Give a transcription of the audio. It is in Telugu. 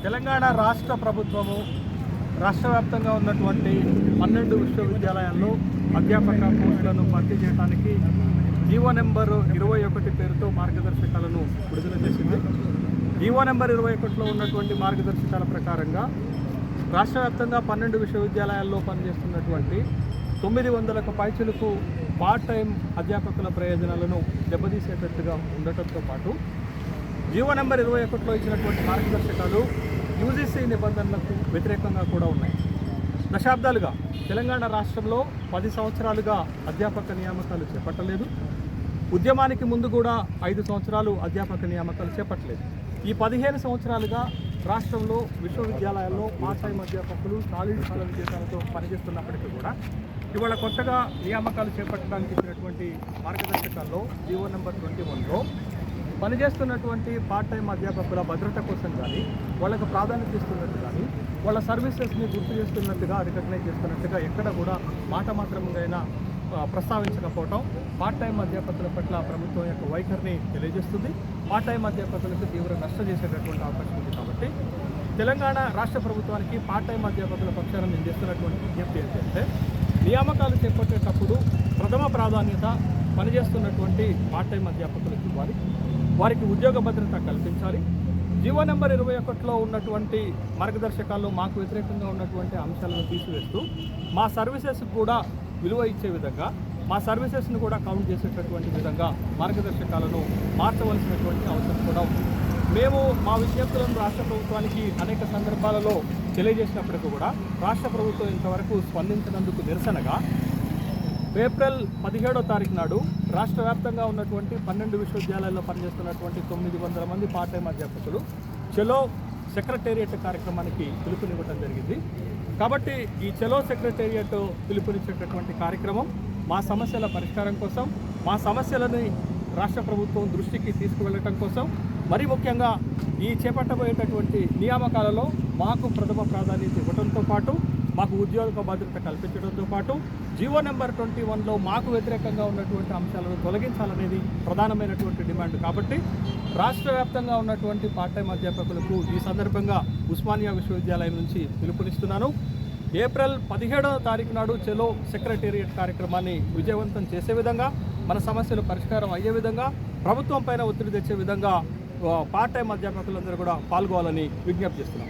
తెలంగాణ రాష్ట్ర ప్రభుత్వము రాష్ట్ర వ్యాప్తంగా ఉన్నటువంటి 12 విశ్వవిద్యాలయాల్లో అధ్యాపక పోస్టులను భర్తీ చేయడానికి జీవో నెంబర్ 21 పేరుతో మార్గదర్శకాలను విడుదల చేసింది. జీవో నెంబర్ 21లో ఉన్నటువంటి మార్గదర్శకాల ప్రకారంగా రాష్ట్ర వ్యాప్తంగా 12 విశ్వవిద్యాలయాల్లో పనిచేస్తున్నటువంటి 900కు పైచిలకు పార్ట్ టైం అధ్యాపకుల ప్రయోజనాలను దెబ్బతీసేటట్టుగా ఉండటంతో పాటు జీవో నెంబర్ 21లో ఇచ్చినటువంటి మార్గదర్శకాలు యూజీసీ నిబంధనలకు వ్యతిరేకంగా కూడా ఉన్నాయి. దశాబ్దాలుగా తెలంగాణ రాష్ట్రంలో 10 సంవత్సరాలుగా అధ్యాపక నియామకాలు చేపట్టలేదు. ఉద్యమానికి ముందు కూడా 5 సంవత్సరాలు అధ్యాపక నియామకాలు చేపట్టలేదు. ఈ 15 సంవత్సరాలుగా రాష్ట్రంలో విశ్వవిద్యాలయాల్లో పార్ట్ టైం అధ్యాపకులు సాలిడ్ కాలం జీతాలతో పనిచేస్తున్నప్పటికీ కూడా ఇవాళ కొత్తగా నియామకాలు చేపట్టడానికి ఇచ్చినటువంటి మార్గదర్శకాల్లో జీవో నెంబర్ 21లో పనిచేస్తున్నటువంటి పార్ట్ టైం అధ్యాపకుల భద్రత కోసం కానీ వాళ్ళకు ప్రాధాన్యత ఇస్తున్నట్టు కానీ వాళ్ళ సర్వీసెస్ని గుర్తు చేస్తున్నట్టుగా రికగ్నైజ్ చేస్తున్నట్టుగా ఎక్కడ కూడా మాట మాత్రముగా ప్రస్తావించకపోవటం పార్ట్ టైం అధ్యాపకుల పట్ల ప్రభుత్వం యొక్క వైఖరిని తెలియజేస్తుంది. పార్ట్ టైం అధ్యాపకులకు తీవ్ర నష్టం చేసేటటువంటి అవకాశం ఉంది. కాబట్టి తెలంగాణ రాష్ట్ర ప్రభుత్వానికి పార్ట్ టైం అధ్యాపకుల పక్షాన నేను చేస్తున్నటువంటి విజ్ఞప్తి ఏంటంటే నియామకాలు చేపట్టేటప్పుడు ప్రథమ ప్రాధాన్యత పనిచేస్తున్నటువంటి పార్ట్ టైం అధ్యాపకులకు ఇవ్వాలి. వారికి ఉద్యోగ భద్రత కల్పించాలి. జీవో నెంబర్ 21లో ఉన్నటువంటి మార్గదర్శకాల్లో మాకు వ్యతిరేకంగా ఉన్నటువంటి అంశాలను తీసివేస్తూ మా సర్వీసెస్ కూడా విలువ ఇచ్చే విధంగా మా సర్వీసెస్ను కూడా కౌంట్ చేసేటటువంటి విధంగా మార్గదర్శకాలను మార్చవలసినటువంటి అవసరం కూడా ఉంది. మేము మా విజ్ఞప్తులను రాష్ట్ర ప్రభుత్వానికి అనేక సందర్భాలలో తెలియజేసినప్పటికీ కూడా రాష్ట్ర ప్రభుత్వం ఇంతవరకు స్పందించినందుకు నిరసనగా ఏప్రిల్ 17వ తారీఖు నాడు రాష్ట్ర వ్యాప్తంగా ఉన్నటువంటి 12 విశ్వవిద్యాలయాల్లో పనిచేస్తున్నటువంటి 900 మంది పార్ట్ టైం అధ్యాపకులు చలో సెక్రటేరియట్ కార్యక్రమానికి పిలుపునివ్వడం జరిగింది. కాబట్టి ఈ చలో సెక్రటేరియట్ పిలుపునిచ్చేటటువంటి కార్యక్రమం మా సమస్యల పరిష్కారం కోసం, మా సమస్యలని రాష్ట్ర ప్రభుత్వం దృష్టికి తీసుకువెళ్ళటం కోసం, మరి ముఖ్యంగా ఈ చేపట్టబోయేటటువంటి నియామకాలలో మాకు ప్రథమ ప్రాధాన్యత ఇవ్వడంతో పాటు మాకు ఉద్యోగ భద్రత కల్పించడంతో పాటు జీవో నెంబర్ 21లో మాకు వ్యతిరేకంగా ఉన్నటువంటి అంశాలను తొలగించాలనేది ప్రధానమైనటువంటి డిమాండ్. కాబట్టి రాష్ట్ర వ్యాప్తంగా ఉన్నటువంటి పార్ట్ టైం అధ్యాపకులకు ఈ సందర్భంగా ఉస్మానియా విశ్వవిద్యాలయం నుంచి పిలుపునిస్తున్నాను. ఏప్రిల్ 17వ తారీఖు నాడు చలో సెక్రటేరియట్ కార్యక్రమాన్ని విజయవంతం చేసే విధంగా, మన సమస్యలు పరిష్కారం అయ్యే విధంగా, ప్రభుత్వం పైన ఒత్తిడి తెచ్చే విధంగా పార్ట్ టైం అధ్యాపకులందరూ కూడా పాల్గొవాలని విజ్ఞప్తి చేస్తున్నాం.